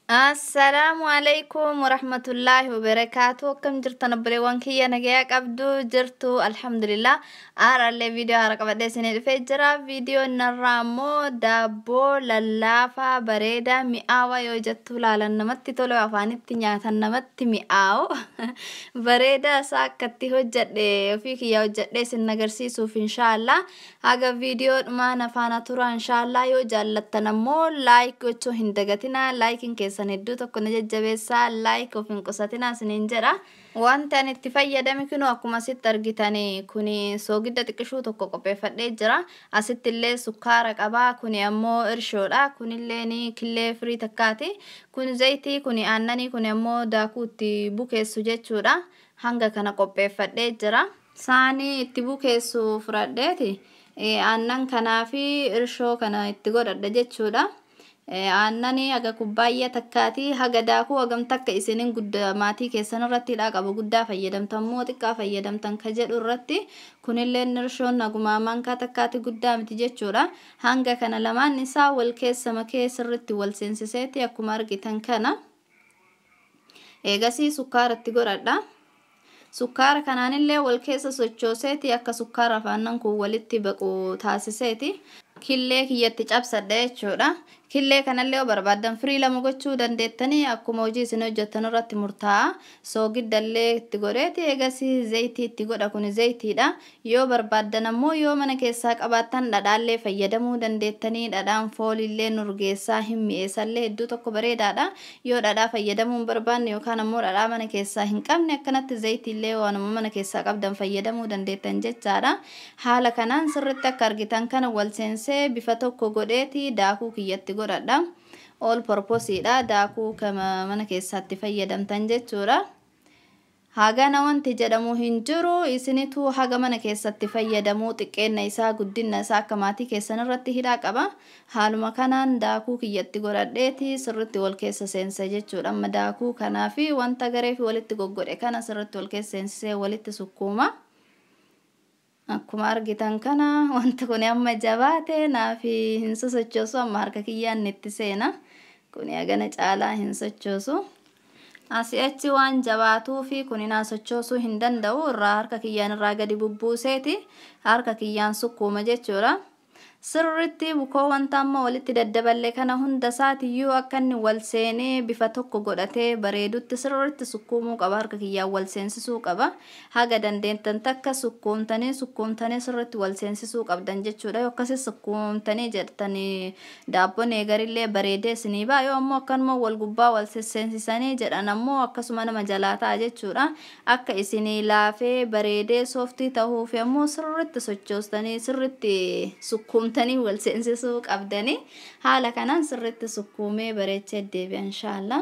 Assalamu alaikum warahmatullahi wabarakatuh. Kam jirtan abreewwan kiyya nagaya qabdu jirtu alhamdulillah. Aarallee viidiyoo haaraa qabadhee isinii dhufee jira. Viidiyoo narraa immoo daabboo lallaafaa bareedaa mi'aawaa yoo jettu laalan namatti tolu afaanitti nyaatan namatti mi'aawu. Bareedaa isaa akkatti hojjedhe ofii kiyya hojjedhee isin agarsiisuuf inshaallah. Haga viidiyoo dhumaan afaana tura inshaallah yoo jaallattan ammoo laayik gochuu hin dagatina. Laayikiin keessan hedduu tokko na jajjabeessaa laayik of hin qusatinaa isiniin jedha. Wanta ani itti fayyadame kunu akkuma asitti argitanii kuni soogidda xiqqishuu tokko qopheeffadhee jira. Asitti illee sukkaara qabaa kuni ammoo irshoodha. Kunillee ni killee firii takkaati. Kun zayitii kuni aannanii kuni ammoo daakuu itti bukeessu jechuudha. Hanga kana qopheeffadhee jira. Saanii itti bukeessu fudhadheeti. Aannan kanaa fi irshoo kana itti godhadha jechuudha. Aannanii haga kubbaayyaa takkaati haga daakuu hagam takka isiniin guddaa maatii keessan irratti qabu guddaa fayyadamtan moo xiqqaa fayyadamtan ka jedhu irratti kunillee irshoon haguma mankaa takkaati guddaa miti jechuudha. Hanga kana lamaan isaa wal keessa makee sirriitti wal seensiseeti akkuma argitan kana. Eegasii sukkaaratti godhadha. Sukkaara kanaanillee wal keessa sochooseeti akka sukkaara afaannan kun walitti baqu taasiseeti. Killee kiyyatti cabsadha jechuudha. Killee kanallee yoo barbaadan firii lama gochuu dandeettanii akkuma hojii isin hojjettan irratti murtaa'a. Soogidallee itti godheeti eegasii zayitii itti godha kun zayitiidha. Yoo barbaadan ammoo yoo mana keessaa qabaattan dhadhaallee fayyadamuu dandeettanii dhadhaan foolillee nurgeessaa hin mi'eessallee hedduu tokko bareedaadha. Yoo dhadhaa fayyadamuu hin barbaanne yookaan ammoo dhadhaa mana keessaa hin qabne akkanatti zayitiillee waanuma mana keessaa qabdan fayyadamuu dandeettan jechaadha. Haala kanaan sirriitti akka argitan kana wal seensee bifa tokko godheeti daakuu kiyyatti godhadha. All purposeedha daakuu kama mana keessatti fayyadamtan jechuudha. Hagana wanti jedhamu hin jiru isinitu haga mana keessatti fayyadamuu xiqqeenna isaa guddinna isaa akka maatii keessan irratti hidhaa qaba. Haaluma kanaan daakuu kiyyatti godhadheeti sirriitti wal keessa seensa jechuudha. Amma daakuu kanaa fi wanta garee fi walitti goggodhe kana sirriitti wal keessa seensisee walitti sukkuuma. Akkuma argitan kana wanta kun amma jabaate naafi hin sochoosu amma harka kiyyaan itti seena. Kun hagana caalaa hin sochoosu. Asii achi waan jabaatuu fi kun sochoosuu hin danda'u irraa harka kiyyaan irraa gadi bubbuuseeti harka kiyyaan sukkuuma jechuudha. Sirriitti bukoo wanta amma walitti daddaballee kana hunda isaatiyyuu akka inni wal seenee bifa tokko godhatee bareedutti sirriitti sukkuumuu qaba harka kiyyaan wal seensisuu qaba. Haga dandeettan takka sukkuumtanii sirriitti wal seensisuu qabdan jechuudha. Yoo akkasii sukkuumtanii jedhanii daabboon eegarillee bareedee isinii ba'a yoo ammoo akkanuma wal gubbaa wal seensisanii jedhan ammoo akkasuma nama jalaa ta'a jechuudha. Akka isinii laafee bareedee sooftii ta'uuf ammoo sirriitti sochoostanii sirriitti sukkuumtanii wal seensisuu qabdanii haala kanaan sirriitti sukkuumee bareechee deebi'a inshaallah.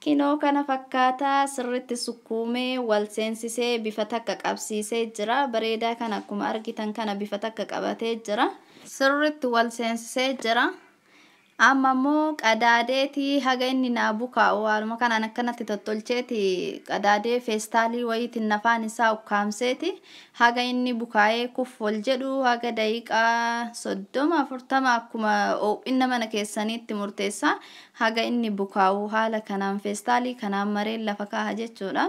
Kinoo kana fakkaataa sirriitti sukkuumee wal seensisee bifa takka qabsiisee jira. Bareedaa kana akkuma argitan kana bifa takka qabatee jira. Sirriitti wal seensisee jira. Amma immoo qadaadeeti haga inni naa bukaa'u haaluma kanaan akkanatti tottolcheeti qadaadee feestaalii wayiitiin nafaan isaa ukkaamseeti haga inni bukaa'ee kuffol jedhu haga daqiiqaa 30-40 akkuma ho'inna mana keessaniitti murteessa haga inni bukaa'u haala kanaan feestaalii kanaan mareen lafa kaa'a jechuudha.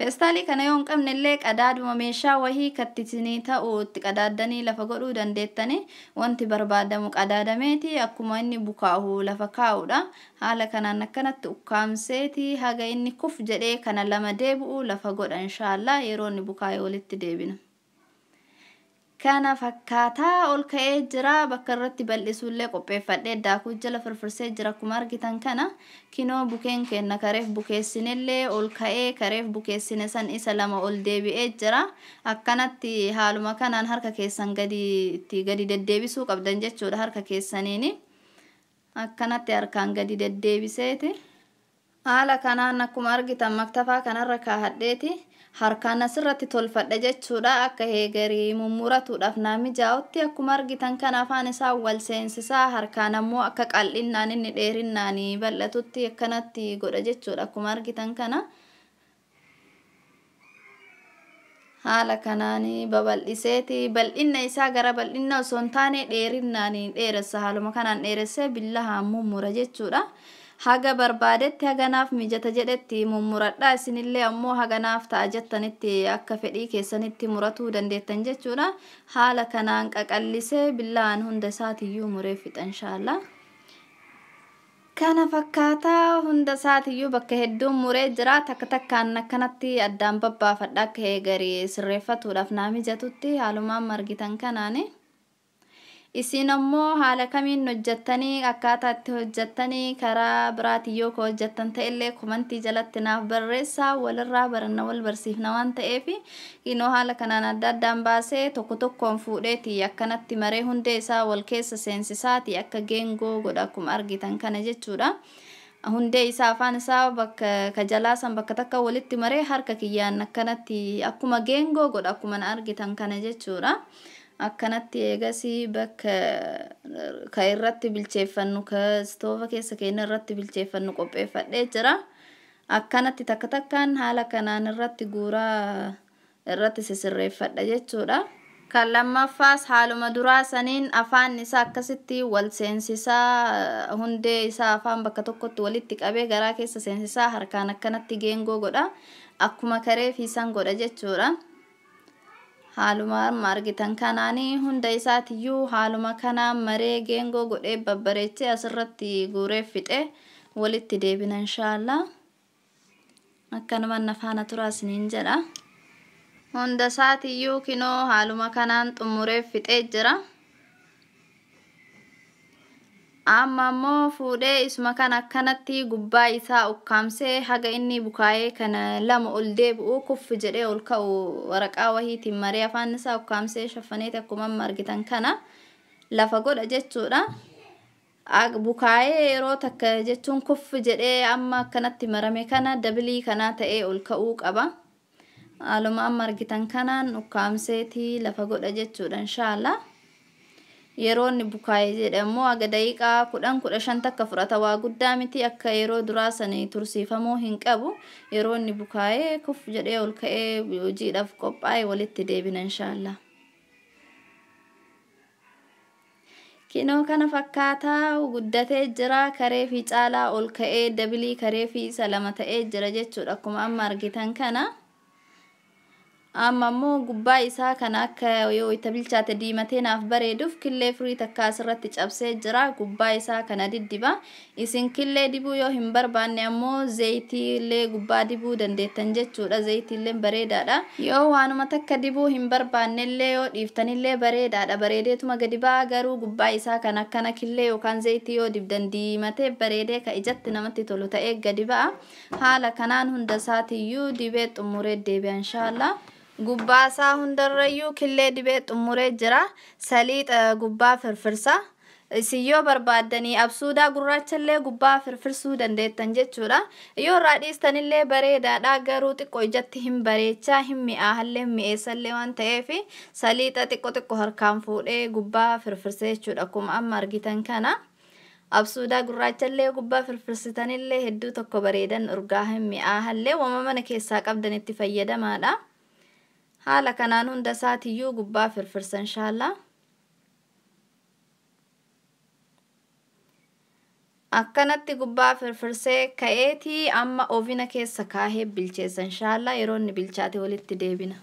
Feestaalii kana yoo hin qabne illee qadaaduma meeshaa wahii kattisinii ta'u itti qadaaddanii lafa godhuu dandeettanii wanti barbaadamu qadaadameeti akkuma inni bukaa'u lafa kaa'uudha. Haala kanaan akkanatti ukkaamseeti haga inni kuf jedhee kana lama deebi'u lafa godha inshaallah yeroo inni bukaa'ee walitti deebina. Kana fakkaataa ol ka'ee jira bakka irratti bal'isuullee qopheeffadhee daakuu jala firfirsee jira akkuma argitan kana kinoo bukeen kenna kareef bukeessinillee ol ka'ee kareef bukeessine san isa lama ol deebi'ee jira. Akkanatti haaluma kanaan harka keessan gadi deddeebisuu qabdan jechuudha harka keessaniini. Akkanatti harkaan gadi deddeebiseeti. Haala kanaan akkuma argitan maktafaa kanarra kaahadheeti. Harkaan asirratti tolfadha jechuudha akka heegarii mummuratuudhaaf naa mijaa'utti akkuma argitan kana afaan isaa wal seensisaa harkaan ammoo akka qal'innaan inni dheerinnaan bal'atutti akkanatti godha jechuudha akkuma argitan kana. haala kanaani babal'iseeti bal'inna isaa gara bal'inna osoo hin taane dheerinnaani dheeressa haaluma kanaan dheeressee billahaan mummura jechuudha. Haga barbaadetti haganaaf mijata jedhetti mummuradha. Isinillee ammoo haganaaf ta'a jettanitti akka fedhii keessanitti muratuu dandeettan jechuudha. Haala kanaan qaqallisee billahaan hunda isaatiyyuu muree fixa inshaallah. Kana fakkaataa hunda isaatiyyuu bakka hedduun muree jira. Takka takkaan akkanatti addaan babbaafadha akka eegarii sirreeffatuudhaaf naa mijatutti haalumaan margitan kanaani. Isin ammoo haala kamiin hojjettanii akkaataa itti hojjettanii karaa biraatiyyoo ka hojjettan ta'ellee komantii jalatti naaf barreessaa. Walirraa baranna wal barsiifna waan ta'eef inoo haala kanaan adda addaan baasee tokko tokkoon fuudheeti akkanatti maree hundee isaa wal keessa seensisaati akka geengoo godha akkuma argitan kana jechuudha. Hundee isaa afaan isaa bakka ka jalaa san bakka takka walitti maree harka kiyyaan akkanatti akkuma geengoo godha akkuma argitan kana jechuudha. Akkanatti eegasii bakka ka irratti bilcheeffannu ka stoofa keessa keenya irratti bilcheeffannu qopheeffadhee jira. Akkanatti takka takkaan haala kanaan irratti guuraa irratti sisirreeffadha jechuudha. Kan lammaffaas haaluma duraa saniin afaan isaa akkasitti wal seensisaa hundee isaa afaan bakka tokkotti walitti qabee garaa keessa seensisaa harkaan akkanatti geengoo godha. Akkuma karee fiisan godha jechuudha. Haaluma argitan kanaanii hunda isaatiyyuu haaluma kanaan maree geengoo godhee babbareechee asirratti guuree fixee walitti deebina inshaallah. Akkanuma nafaana turaasiniin jedha. Hunda isaatiyyuu kinoo haaluma kanaan xumuree fixee jira. Amma ammoo fuudhee isuma kan akkanatti gubbaa isaa ukkaamsee haga inni bukaayee kana lama ol deebi'u kuffi jedhee ol ka'u waraqaa wahiitiin maree afaan isaa ukkaamsee shaffaneeti akkuma argitan kana lafa godha jechuudha. Bukaayee yeroo takka jechuun kuffi jedhee amma akkanatti marame kana dabilii kanaa ta'ee ol ka'uu qaba. Haaluma argitan kanaan ukkaamseeti lafa godha jechuudha inshaallah. Yeroo inni bukaayee jedhamu aga daqiiqaa 10-15 takka fudhata waa guddaa miti akka yeroo duraa sanii tursiifamuu hin qabu. Yeroo inni bukaayee kuf jedhee ol ka'ee hojiidhaaf qophaa'e walitti deebina inshaallah. Kinoo kana fakkaataa guddatee jira karee fi caalaa ol ka'ee dabilii karee fi isa lama ta'ee jira jechuudha akkuma amma argitan kana. Amma ammoo gubbaa isaa kana akka yoo itti bilchaate diimatee naaf bareeduuf killee firii takka asirratti cabsee jira. Gubbaa isaa kana diddiba. Isin killee dibuu yoo hin barbaanne ammoo zayitiillee gubbaa dibuu dandeettan jechuudha. Zayitiillee bareedaadha. Yoo waanuma takka dibuu hin barbaannellee yoo dhiiftanillee bareedaadha. Bareedeetuma gadi ba'a garuu gubbaa isaa kana akkana killee yookaan zayitii yoo dibdan diimatee bareedee ka ijatti namatti tolu ta'ee gadi ba'a. Haala kanaan hunda isaatiyyuu dibee xumuree deebi'a inshaallah. Gubbaa isaa hundarrayyuu killee dibee xumuree jira. Saliixa gubbaa firfirsa. Isin yoo barbaaddanii absuudaa gurraachallee gubbaa firfirsuu dandeettan jechuudha. Yoo irraa dhiistanillee bareedaadha garuu xiqqoo ijatti hin bareechaa hin mi'aahallee mi'eessallee waan ta'eef saliixa xiqqoo harkaan fuudhee gubbaa firfirsee jechuudha akkuma amma argitan kana. Absuudaa gurraachallee gubbaa firfirsitanillee hedduu tokko bareedan urgaa hin mi'aahallee wama mana keessaa qabdan itti fayyadamaadha. Haala kanaan hunda isaatiyyuu gubbaa firfirsa inshaallah. Akkanatti gubbaa firfirsee ka'eetii amma oovina keessa kaahee bilcheessa inshaallah. Yeroo inni bilchaate walitti deebina.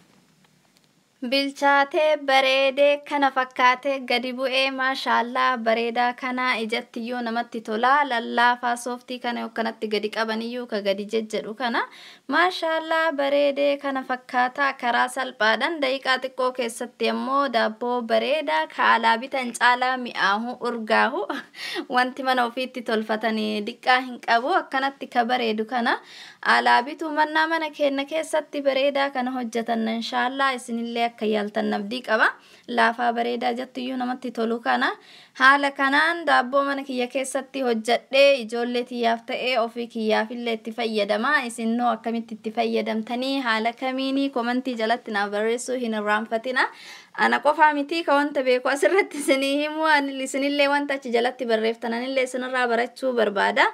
Bilchaatee bareedee kana fakkaatee gadi bu'ee maashaallah bareedaa kana ijattiyyuu namatti tola. Lallaafaa sooftii kana akkanatti gadi qabaniyyuu ka gadi jejjedhu kana maashaallah bareedee kana fakkaataa karaa salphaadhaan daqiiqaa xiqqoo keessatti ammoo daabboo bareedaa ka alaa bitan caalaa mi'aahu urgaahu wanti mana ofiitti tolfatanii diqqaa hin qabu. Akkanatti ka bareedu kana alaa bitu mannaa mana keenya keessatti bareedaa kana hojjetan inshaallah. Isinillee akka yaaltan nabdii qaba. Laafaa bareedaa jettuyyuu namatti tolu kana haala kanaan daabboo mana kiyya keessatti hojjedhee ijoollee tiyyaaf ta'ee ofii kiyyaafillee itti fayyadama. Isinnoo akkamitti itti fayyadamtanii haala kamiinii komantii jalatti naaf barreessuu hin irraanfatina. Ana qofaa miti ka wanta beeku asirratti isinii himu isinillee wanta achi jalatti barreeftan anillee isinirraa barachuu barbaada.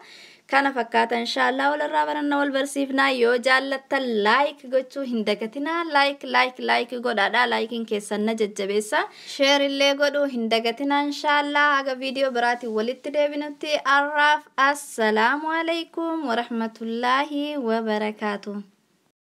Kana fakkaata inshallah walirraa baranna wal barsiifnaa yoo jaallattan like gochuu hin dagatinaa like godhaadha likein keessan na jajjabeessa share illee godhuu hin dagatinaa inshallah haga video biraati walitti deebinutti arraaf assalaamu alaykum wa rahmatullahi wa barakatuh.